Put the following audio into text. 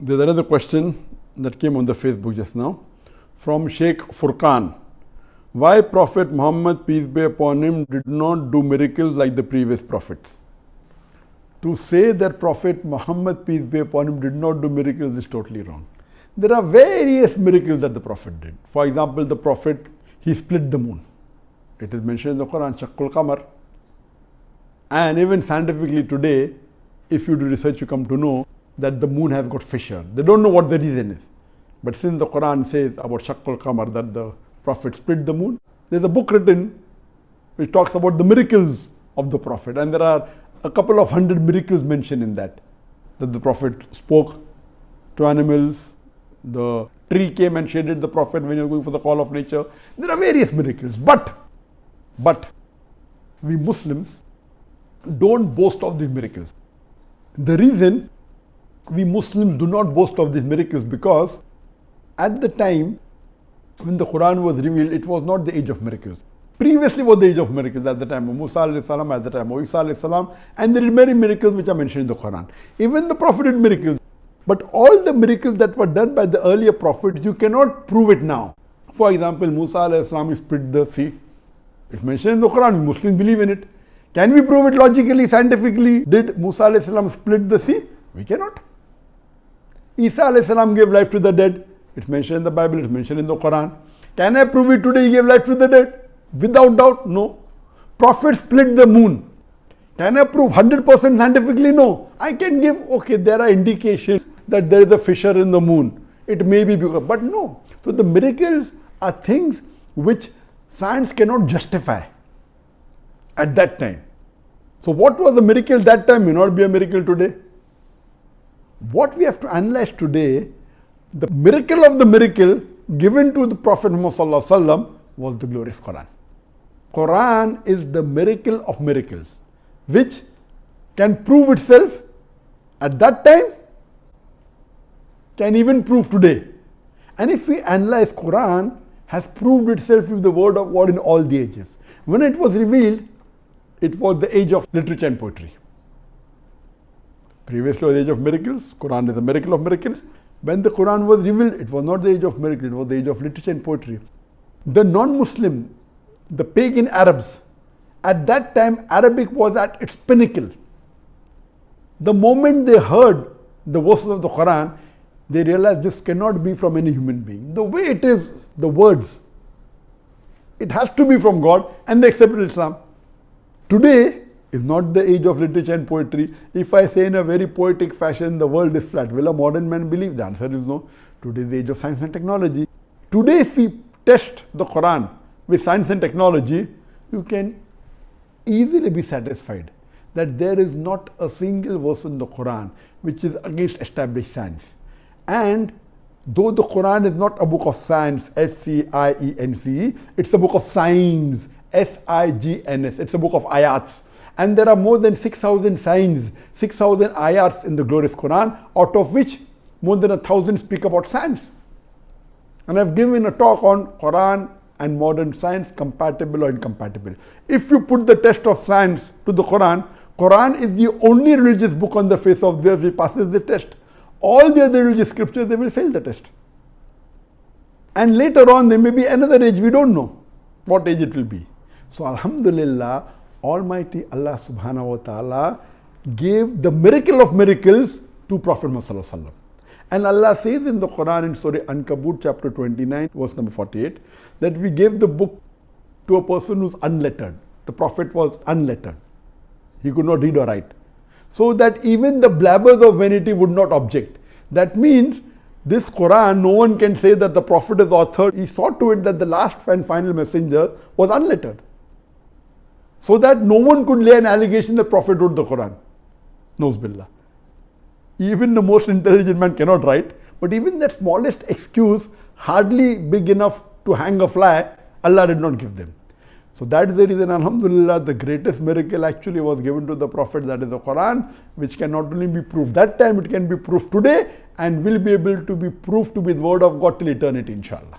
There's another question that came on the Facebook just now from Sheikh Furqan. Why Prophet Muhammad, peace be upon him, did not do miracles like the previous prophets? To say that Prophet Muhammad, peace be upon him, did not do miracles is totally wrong. There are various miracles that the Prophet did. For example, the Prophet, he split the moon. It is mentioned in the Quran, Shaqqul Qamar. And even scientifically today, if you do research, you come to know that the moon has got fissure. They don't know what the reason is. But since the Quran says about Shaqqul Qamar that the Prophet split the moon, there's a book written which talks about the miracles of the Prophet. And there are a couple of 100 miracles mentioned in that. That the Prophet spoke to animals, the tree came and shaded the Prophet when he was going for the call of nature. There are various miracles. But we Muslims don't boast of these miracles. The reason we Muslims do not boast of these miracles because at the time when the Quran was revealed, it was not the age of miracles. Previously was the age of miracles at the time of Musa alayhi salam, at the time of Isa alayhi salam, and there are many miracles which are mentioned in the Quran. Even the Prophet did miracles. But all the miracles that were done by the earlier prophets, you cannot prove it now. For example, Musa alayhi salam split the sea. It's mentioned in the Quran, Muslims believe in it. Can we prove it logically, scientifically? Did Musa alayhi salam split the sea? We cannot. Isa alayhi salam gave life to the dead. It's mentioned in the Bible, it's mentioned in the Quran. Can I prove it today he gave life to the dead? Without doubt, no. Prophet split the moon. Can I prove 100% scientifically? No. I can give, okay, there are indications that there is a fissure in the moon. It may be because, but no. So the miracles are things which science cannot justify at that time. So what was the miracle that time may not be a miracle today. What we have to analyze today, the miracle of the miracle given to the Prophet Muhammad was the glorious Quran. Quran is the miracle of miracles, which can prove itself at that time, can even prove today. And if we analyze, Quran has proved itself to be the word of God in all the ages. When it was revealed, it was the age of literature and poetry. Previously was the age of miracles. Quran is the miracle of miracles. When the Quran was revealed, it was not the age of miracles, it was the age of literature and poetry. The non-Muslim, the pagan Arabs, at that time Arabic was at its pinnacle. The moment they heard the verses of the Quran, they realized this cannot be from any human being. The way it is, the words, it has to be from God, and they accepted Islam. Today is not the age of literature and poetry. If I say in a very poetic fashion, the world is flat, will a modern man believe? The answer is no. Today is the age of science and technology. Today, if we test the Quran with science and technology, you can easily be satisfied that there is not a single verse in the Quran which is against established science. And though the Quran is not a book of science, S-C-I-E-N-C-E, it's a book of signs, S-I-G-N-S, it's a book of ayats. And there are more than 6,000 signs, 6,000 ayats in the glorious Quran, out of which more than 1,000 speak about science. And I've given a talk on Quran and modern science, compatible or incompatible. If you put the test of science to the Quran, Quran is the only religious book on the face of the earth which passes the test. All the other religious scriptures, they will fail the test. And later on, there may be another age, we don't know what age it will be. So Alhamdulillah, Almighty Allah subhanahu wa ta'ala gave the miracle of miracles to Prophet Muhammad. And Allah says in the Quran in Surah Ankabut chapter 29 verse number 48 that we gave the book to a person who's unlettered. The Prophet was unlettered. He could not read or write. So that even the blabbers of vanity would not object. That means this Quran, no one can say that the Prophet is authored. He saw to it that the last and final messenger was unlettered. So that no one could lay an allegation that Prophet wrote the Quran. Nose billah. Even the most intelligent man cannot write, but even that smallest excuse, hardly big enough to hang a fly, Allah did not give them. So that is the reason, Alhamdulillah, the greatest miracle actually was given to the Prophet, that is the Quran, which can not only be proved that time, it can be proved today, and will be able to be proved to be the word of God till eternity, inshallah.